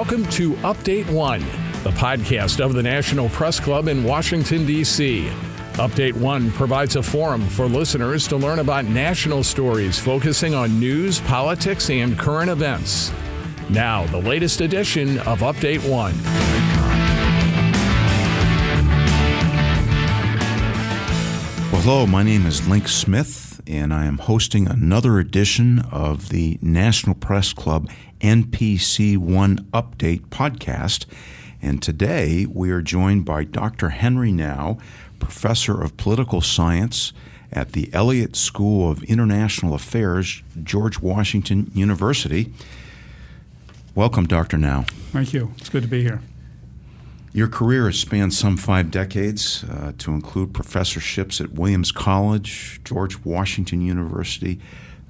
Welcome to Update One, the podcast of the National Press Club in Washington, D.C. Update One provides a forum for listeners to learn about national stories focusing on news, politics, and current events. Now, the latest edition of Update One. Well, hello, my name is Link Smith, and I am hosting another edition of the National Press Club NPC One Update podcast. And today we are joined by Dr. Henry Now, Professor of Political Science at the Elliott School of International Affairs, George Washington University. Welcome, Dr. Now. Thank you. It's good to be here. Your career has spanned some 5 decades to include professorships at Williams College, George Washington University,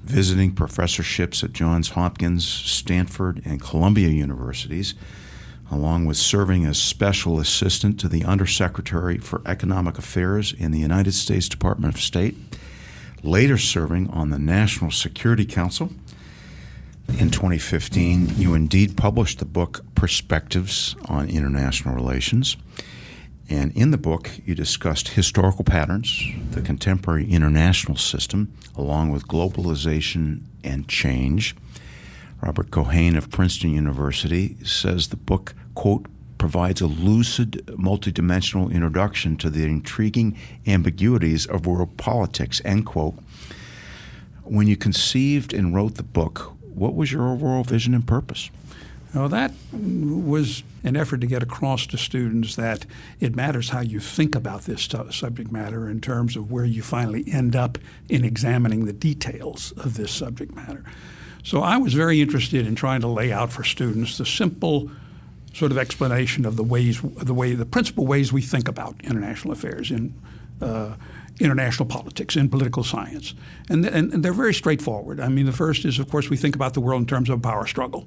visiting professorships at Johns Hopkins, Stanford, and Columbia Universities, along with serving as special assistant to the Undersecretary for Economic Affairs in the United States Department of State, later serving on the National Security Council. In 2015, you indeed published the book Perspectives on International Relations. And in the book, you discussed historical patterns, the contemporary international system, along with globalization and change. Robert Cohen of Princeton University says the book, quote, provides a lucid, multidimensional introduction to the intriguing ambiguities of world politics, end quote. When you conceived and wrote the book, what was your overall vision and purpose? Well, that was an effort to get across to students that it matters how you think about this subject matter in terms of where you finally end up in examining the details of this subject matter. So I was very interested in trying to lay out for students the simple sort of explanation of the principal ways we think about international affairs in international politics, in political science. And they're very straightforward. I mean, the first is, of course, we think about the world in terms of a power struggle.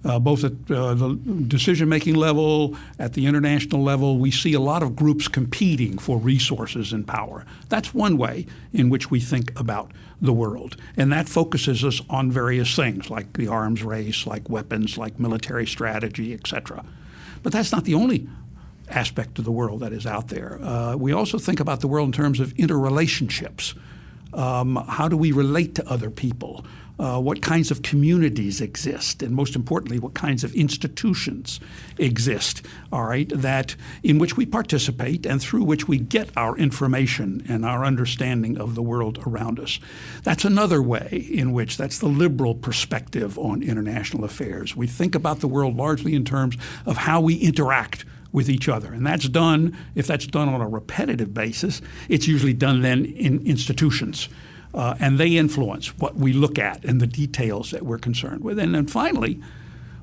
Both at the decision-making level, at the international level, we see a lot of groups competing for resources and power. That's one way in which we think about the world. And that focuses us on various things like the arms race, like weapons, like military strategy, etc. But that's not the only aspect of the world that is out there. We also think about the world in terms of interrelationships. How do we relate to other people? What kinds of communities exist, and most importantly, what kinds of institutions exist, all right, that in which we participate and through which we get our information and our understanding of the world around us. That's another way in which that's the liberal perspective on international affairs. We think about the world largely in terms of how we interact with each other. And that's done, if that's done on a repetitive basis, it's usually done then in institutions. And they influence what we look at and the details that we're concerned with. And then finally,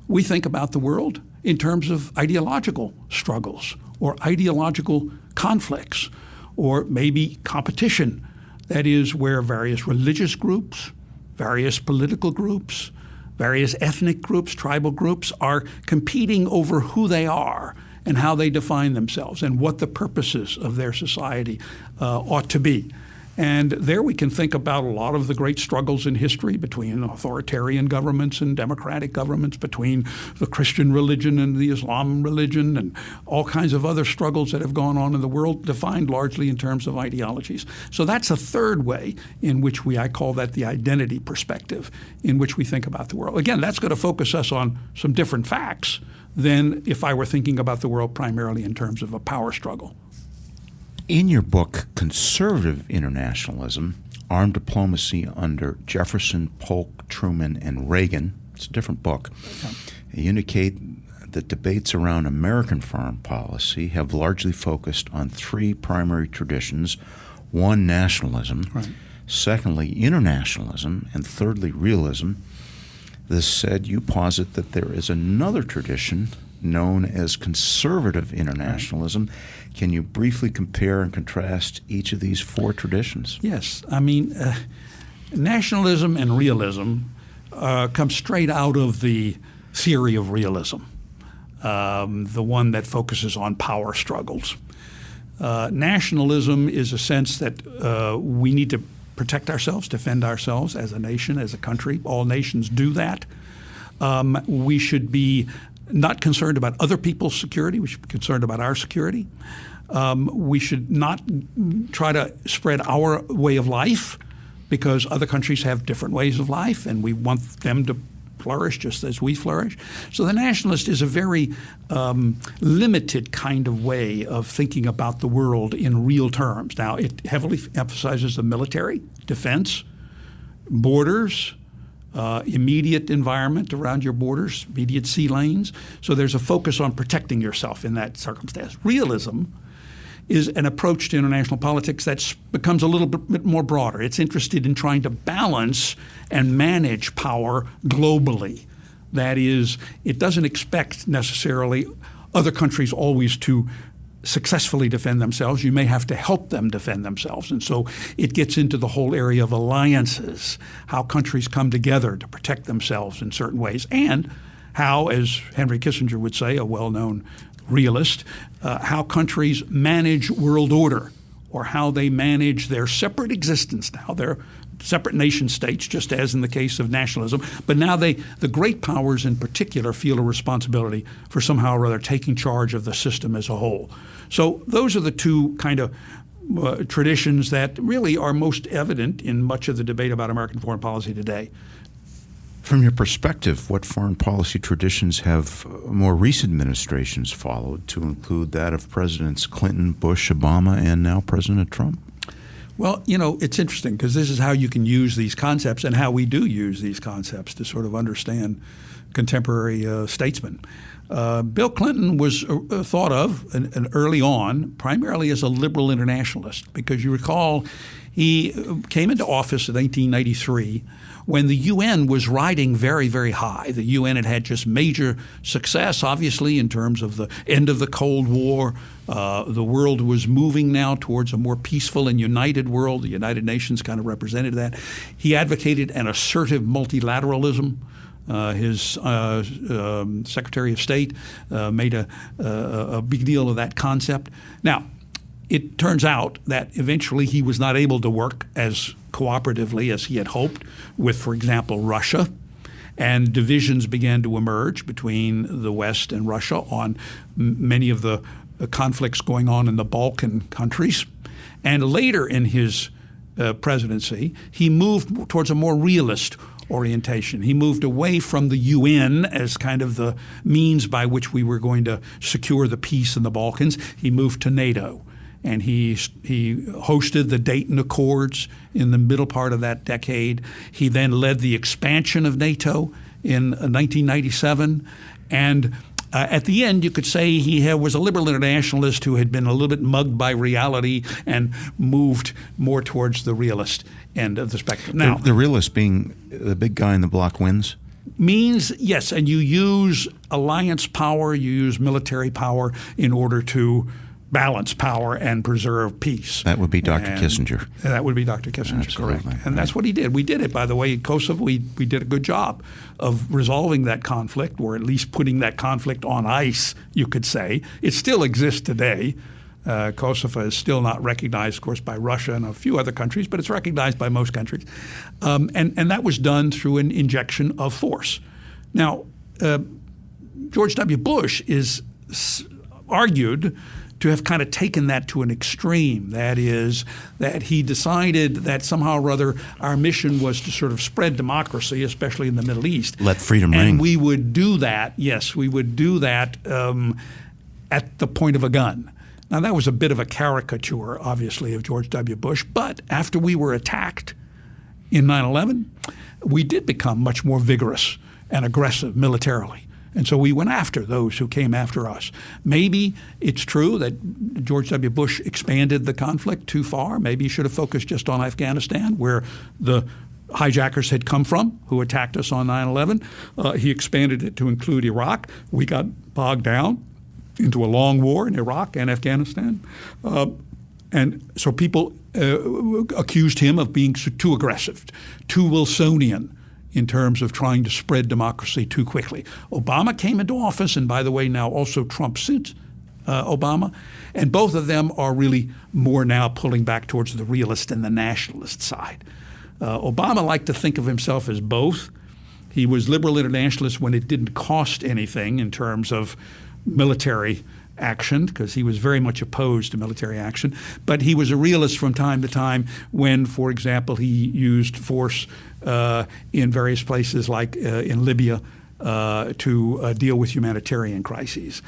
we think about the world in terms of ideological struggles or ideological conflicts or maybe competition. That is where various religious groups, various political groups, various ethnic groups, tribal groups are competing over who they are and how they define themselves and what the purposes of their society ought to be. And there we can think about a lot of the great struggles in history between authoritarian governments and democratic governments, between the Christian religion and the Islam religion, and all kinds of other struggles that have gone on in the world, defined largely in terms of ideologies. So that's a third way in which I call that the identity perspective, in which we think about the world. Again, that's going to focus us on some different facts than if I were thinking about the world primarily in terms of a power struggle. In your book, Conservative Internationalism, Armed Diplomacy under Jefferson, Polk, Truman, and Reagan, it's a different book, you indicate that debates around American foreign policy have largely focused on 3 primary traditions. 1, nationalism. Right. Secondly, internationalism. And thirdly, realism. This said, you posit that there is another tradition known as conservative internationalism. Right. Can you briefly compare and contrast each of these 4 traditions? Yes. I mean, nationalism and realism come straight out of the theory of realism, the one that focuses on power struggles. Nationalism is a sense that we need to protect ourselves, defend ourselves as a nation, as a country. All nations do that. We should be not concerned about other people's security. We should be concerned about our security. We should not try to spread our way of life because other countries have different ways of life, and we want them to flourish just as we flourish. So the nationalist is a very limited kind of way of thinking about the world in real terms. Now, it heavily emphasizes the military, defense, borders, immediate environment around your borders, immediate sea lanes. So there's a focus on protecting yourself in that circumstance. Realism is an approach to international politics that becomes a little bit more broader. It's interested in trying to balance and manage power globally. That is, it doesn't expect necessarily other countries always to successfully defend themselves. You may have to help them defend themselves. And so it gets into the whole area of alliances, how countries come together to protect themselves in certain ways, and how, as Henry Kissinger would say, a well-known realist, how countries manage world order, or how they manage their separate existence. Now they're separate nation states, just as in the case of nationalism, but now the great powers in particular feel a responsibility for somehow or other taking charge of the system as a whole. So those are the two kind of traditions that really are most evident in much of the debate about American foreign policy today. From your perspective, what foreign policy traditions have more recent administrations followed, to include that of Presidents Clinton, Bush, Obama, and now President Trump? Well, it's interesting because this is how you can use these concepts and how we do use these concepts to sort of understand contemporary statesmen. Bill Clinton was thought of and early on primarily as a liberal internationalist, because you recall he came into office in 1993 when the UN was riding very, very high. The UN had just major success, obviously, in terms of the end of the Cold War. The world was moving now towards a more peaceful and united world. The United Nations kind of represented that. He advocated an assertive multilateralism. His Secretary of State made a big deal of that concept. Now, it turns out that eventually he was not able to work as cooperatively as he had hoped with, for example, Russia, and divisions began to emerge between the West and Russia on many of the conflicts going on in the Balkan countries. And later in his presidency, he moved towards a more realist orientation. He moved away from the UN as kind of the means by which we were going to secure the peace in the Balkans. He moved to NATO. And he hosted the Dayton Accords in the middle part of that decade. He then led the expansion of NATO in 1997. And at the end, you could say he was a liberal internationalist who had been a little bit mugged by reality and moved more towards the realist end of the spectrum. Now, the realist being the big guy in the block wins? Means, yes, and you use alliance power, you use military power in order to balance power and preserve peace. That would be Dr. Kissinger. That would be Dr. Kissinger, Absolutely. Correct. And that's what he did. We did it, by the way, in Kosovo. We did a good job of resolving that conflict, or at least putting that conflict on ice, you could say. It still exists today. Kosovo is still not recognized, of course, by Russia and a few other countries, but it's recognized by most countries. And that was done through an injection of force. Now, George W. Bush is argued to have kind of taken that to an extreme. That is, that he decided that somehow or other our mission was to sort of spread democracy, especially in the Middle East. Let freedom ring. And we would do that, yes, we would do that at the point of a gun. Now, that was a bit of a caricature, obviously, of George W. Bush, but after we were attacked in 9/11, we did become much more vigorous and aggressive militarily. And so we went after those who came after us. Maybe it's true that George W. Bush expanded the conflict too far. Maybe he should have focused just on Afghanistan, where the hijackers had come from who attacked us on 9/11. He expanded it to include Iraq. We got bogged down into a long war in Iraq and Afghanistan. And so people accused him of being too aggressive, too Wilsonian, in terms of trying to spread democracy too quickly. Obama came into office, and by the way, now also Trump since Obama, and both of them are really more now pulling back towards the realist and the nationalist side. Obama liked to think of himself as both, He was liberal internationalist when it didn't cost anything in terms of military action, because he was very much opposed to military action. But he was a realist from time to time when, for example, he used force in various places like in Libya to deal with humanitarian crises.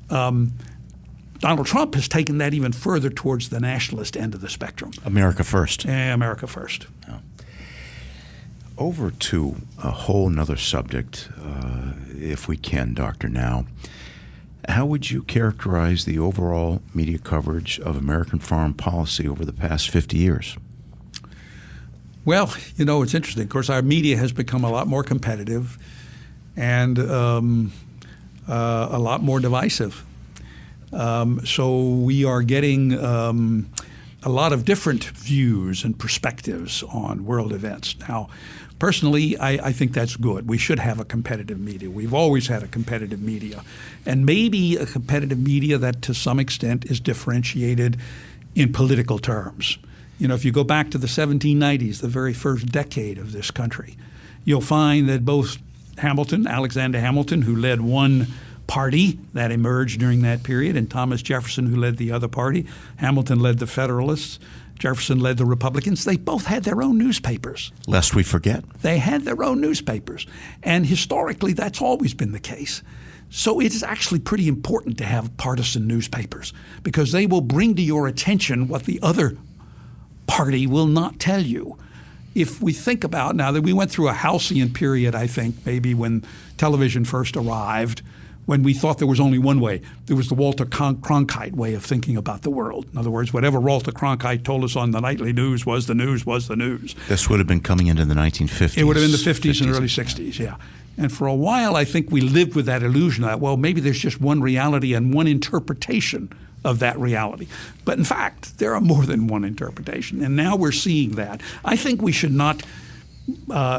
Donald Trump has taken that even further towards the nationalist end of the spectrum. America first. America first. Oh. Over to a whole nother subject, if we can, Dr. Now. How would you characterize the overall media coverage of American foreign policy over the past 50 years? Well, it's interesting. Of course, our media has become a lot more competitive and a lot more divisive. So we are getting a lot of different views and perspectives on world events. Now, personally, I think that's good. We should have a competitive media. We've always had a competitive media. And maybe a competitive media that to some extent is differentiated in political terms. If you go back to the 1790s, the very first decade of this country, you'll find that both Alexander Hamilton, who led one party that emerged during that period, and Thomas Jefferson, who led the other party. Hamilton led the Federalists. Jefferson led the Republicans. They both had their own newspapers. Lest we forget. They had their own newspapers. And historically, that's always been the case. So it is actually pretty important to have partisan newspapers because they will bring to your attention what the other party will not tell you. If we think about now that we went through a halcyon period, I think, maybe when television first arrived, when we thought there was only one way. There was the Walter Cronkite way of thinking about the world. In other words, whatever Walter Cronkite told us on the nightly news was the news was the news. This would have been coming into the 1950s. It would have been the 50s and early 60s, yeah. And for a while, I think we lived with that illusion that, well, maybe there's just one reality and one interpretation of that reality. But in fact, there are more than one interpretation. And now we're seeing that. I think we should not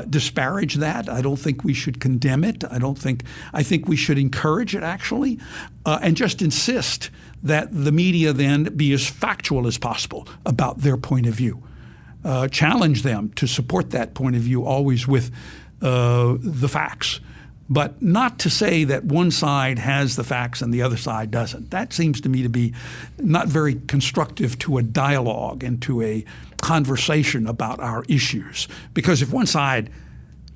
disparage that. I don't think we should condemn it. I think we should encourage it, actually, and just insist that the media then be as factual as possible about their point of view. Challenge them to support that point of view always with the facts, but not to say that one side has the facts and the other side doesn't. That seems to me to be not very constructive to a dialogue and to a conversation about our issues. Because if one side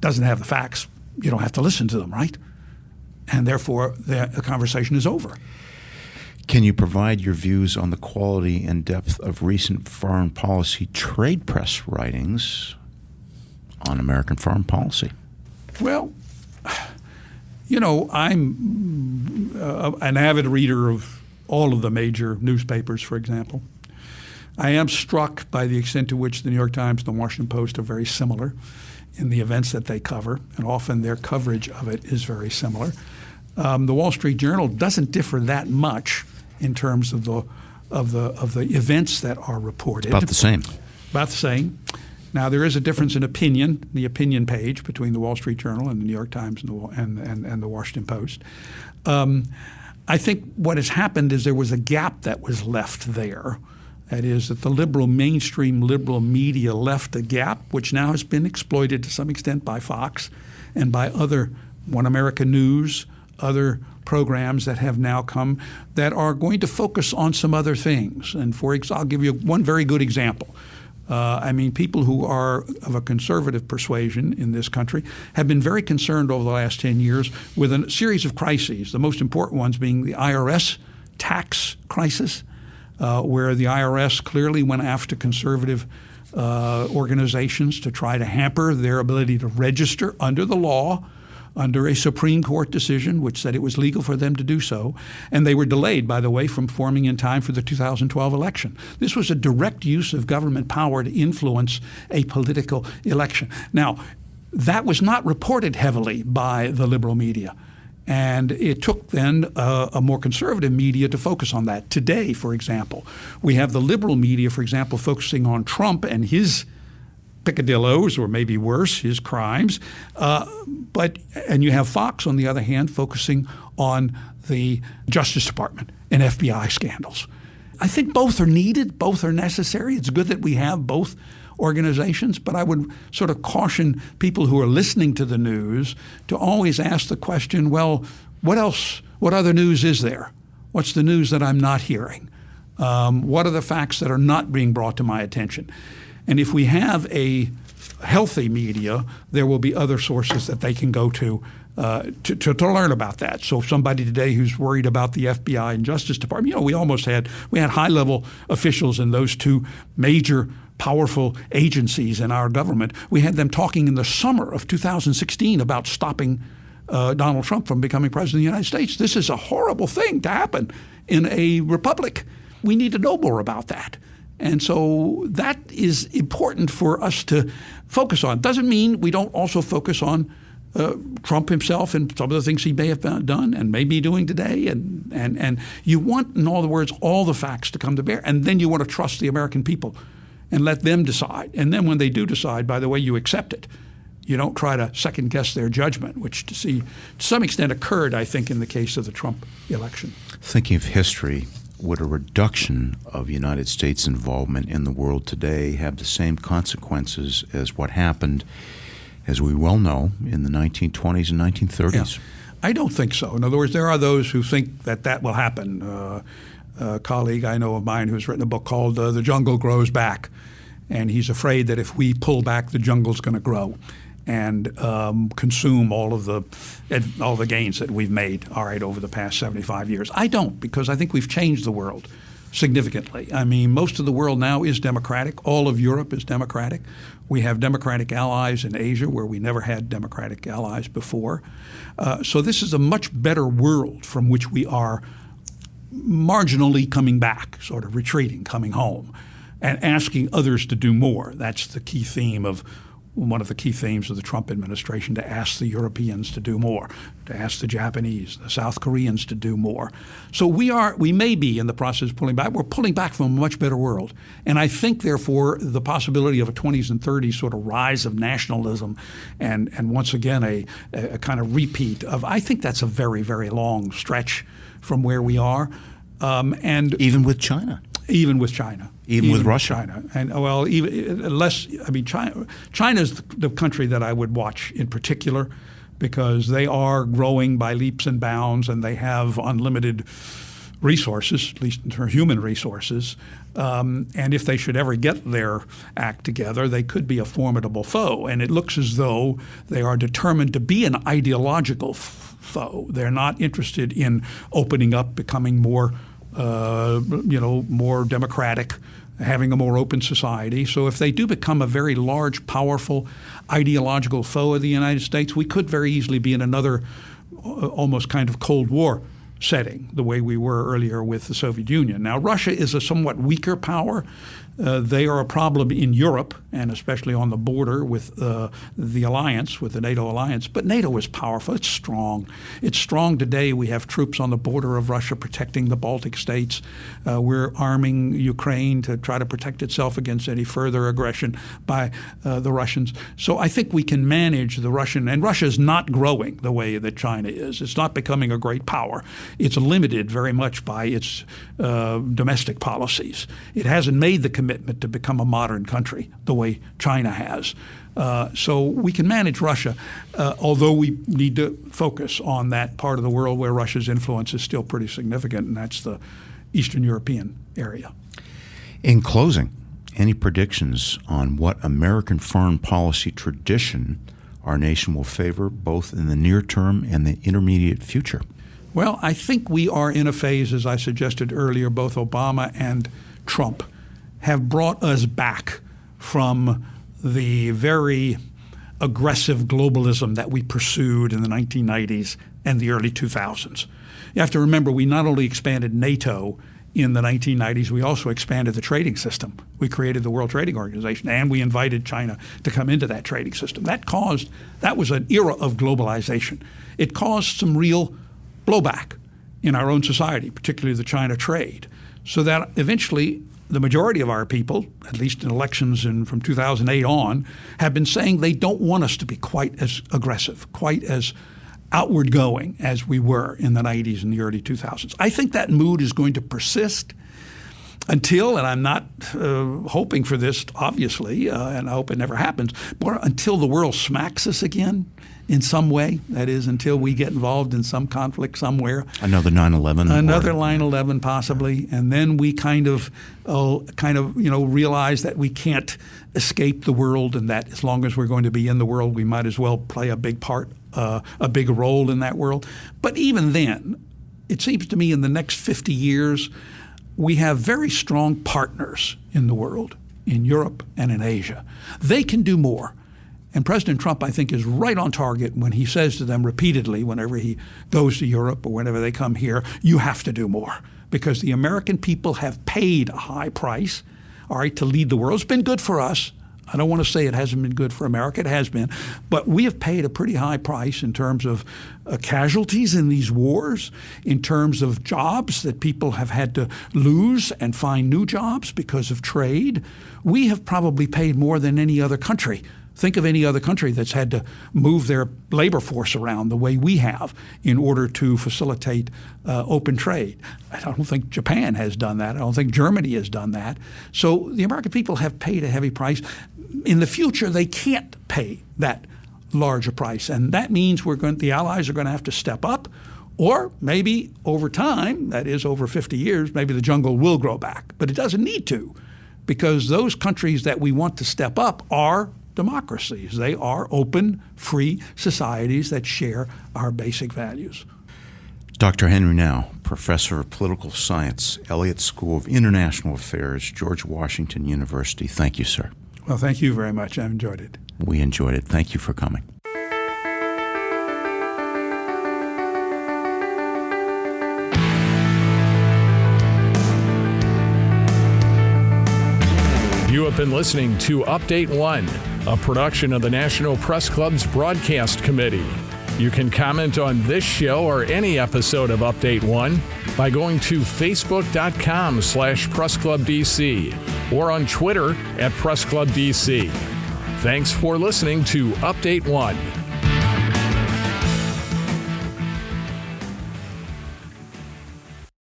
doesn't have the facts, you don't have to listen to them, right? And therefore, the conversation is over. Can you provide your views on the quality and depth of recent foreign policy trade press writings on American foreign policy? Well, I'm an avid reader of all of the major newspapers, for example. I am struck by the extent to which the New York Times and the Washington Post are very similar in the events that they cover, and often their coverage of it is very similar. The Wall Street Journal doesn't differ that much in terms of the events that are reported. About the same. About the same. Now, there is a difference in opinion, the opinion page between the Wall Street Journal and the New York Times and the Washington Post. I think what has happened is there was a gap that was left there. That is, that the mainstream liberal media left a gap, which now has been exploited to some extent by Fox and by other One America News, other programs that have now come that are going to focus on some other things. And I'll give you one very good example. People who are of a conservative persuasion in this country have been very concerned over the last 10 years with a series of crises, the most important ones being the IRS tax crisis, where the IRS clearly went after conservative organizations to try to hamper their ability to register under the law, under a Supreme Court decision which said it was legal for them to do so. And they were delayed, by the way, from forming in time for the 2012 election. This was a direct use of government power to influence a political election. Now, that was not reported heavily by the liberal media. And it took then a more conservative media to focus on that. Today, for example, we have the liberal media, for example, focusing on Trump and his peccadillos, or maybe worse, his crimes. And you have Fox, on the other hand, focusing on the Justice Department and FBI scandals. I think both are needed, both are necessary. It's good that we have both organizations, but I would sort of caution people who are listening to the news to always ask the question, well, what else, what other news is there? What's the news that I'm not hearing? What are the facts that are not being brought to my attention? And if we have a healthy media, there will be other sources that they can go to learn about that. So somebody today who's worried about the FBI and Justice Department, we had high-level officials in those two major powerful agencies in our government. We had them talking in the summer of 2016 about stopping Donald Trump from becoming president of the United States. This is a horrible thing to happen in a republic. We need to know more about that. And so that is important for us to focus on. Doesn't mean we don't also focus on Trump himself and some of the things he may have done and may be doing today. And you want, in other words, all the facts to come to bear. And then you want to trust the American people and let them decide. And then when they do decide, by the way, you accept it. You don't try to second-guess their judgment, which to some extent occurred, I think, in the case of the Trump election. Thinking of history, would a reduction of United States involvement in the world today have the same consequences as what happened, as we well know, in the 1920s and 1930s? Yeah. I don't think so. In other words, there are those who think that will happen. A colleague I know of mine who's written a book called The Jungle Grows Back, and he's afraid that if we pull back, the jungle's going to grow and consume all the gains that we've made, over the past 75 years. I don't, because I think we've changed the world significantly. I mean, most of the world now is democratic. All of Europe is democratic. We have democratic allies in Asia where we never had democratic allies before. So this is a much better world from which we are marginally coming back, sort of retreating, coming home, and asking others to do more. That's the key theme of one of the key themes of the Trump administration, to ask the Europeans to do more, to ask the Japanese, the South Koreans to do more. So we may be in the process of pulling back. We're pulling back from a much better world. And I think, therefore, the possibility of a 20s and 30s sort of rise of nationalism and once again a kind of repeat of, I think that's a very, very long stretch from where we are. And even with China. Even with China. Even with Russia. China. And even less, China's the country that I would watch in particular, because they are growing by leaps and bounds and they have unlimited resources, at least in terms of human resources. And if they should ever get their act together, they could be a formidable foe. And it looks as though they are determined to be an ideological foe. They're not interested in opening up, becoming more more democratic, having a more open society. So if they do become a very large, powerful, ideological foe of the United States, we could very easily be in another almost kind of Cold War setting, the way we were earlier with the Soviet Union. Now, Russia is a somewhat weaker power. They are a problem in Europe, and especially on the border with the alliance, with the NATO alliance. But NATO is powerful. It's strong. It's strong today. We have troops on the border of Russia protecting the Baltic states. We're arming Ukraine to try to protect itself against any further aggression by the Russians. So I think we can manage the Russian, and Russia is not growing the way that China is. It's not becoming a great power. It's limited very much by its domestic policies. It hasn't made the commitment to become a modern country the way China has. So we can manage Russia, although we need to focus on that part of the world where Russia's influence is still pretty significant, and that's the Eastern European area. In closing, any predictions on what American foreign policy tradition our nation will favor both in the near term and the intermediate future? Well, I think we are in a phase, as I suggested earlier, both Obama and Trump have brought us back from the very aggressive globalism that we pursued in the 1990s and the early 2000s. You have to remember, we not only expanded NATO in the 1990s, we also expanded the trading system. We created the World Trading Organization, and we invited China to come into that trading system. That was an era of globalization. It caused some real blowback in our own society, particularly the China trade, so that eventually the majority of our people, at least in elections from 2008 on, have been saying they don't want us to be quite as aggressive, quite as outward going as we were in the 90s and the early 2000s. I think that mood is going to persist. until, and I'm not hoping for this, obviously, and I hope it never happens, but until the world smacks us again in some way, that is, until we get involved in some conflict somewhere. Another 9/11. Another 9/11 possibly, and then we kind of realize that we can't escape the world, and that as long as we're going to be in the world, we might as well play a big part, a big role in that world. But even then, it seems to me in the next 50 years, we have very strong partners in the world, in Europe and in Asia. They can do more. And President Trump, I think, is right on target when he says to them repeatedly, whenever he goes to Europe or whenever they come here, you have to do more. Because the American people have paid a high price, all right, to lead the world. It's been good for us. I don't want to say it hasn't been good for America. It has been. But we have paid a pretty high price in terms of casualties in these wars, in terms of jobs that people have had to lose and find new jobs because of trade. We have probably paid more than any other country. Think of any other country that's had to move their labor force around the way we have in order to facilitate open trade. I don't think Japan has done that. I don't think Germany has done that. So the American people have paid a heavy price. In the future, they can't pay that large a price, and that means the Allies are going to have to step up, or maybe over time, that is over 50 years, maybe the jungle will grow back. But it doesn't need to, because those countries that we want to step up are democracies. They are open, free societies that share our basic values. Dr. Henry Now, Professor of Political Science, Elliott School of International Affairs, George Washington University. Thank you, sir. Well, thank you very much. I've enjoyed it. We enjoyed it. Thank you for coming. You have been listening to Update One, a production of the National Press Club's Broadcast Committee. You can comment on this show or any episode of Update One by going to facebook.com/PressClubDC or on Twitter @PressClubDC. Thanks for listening to Update One.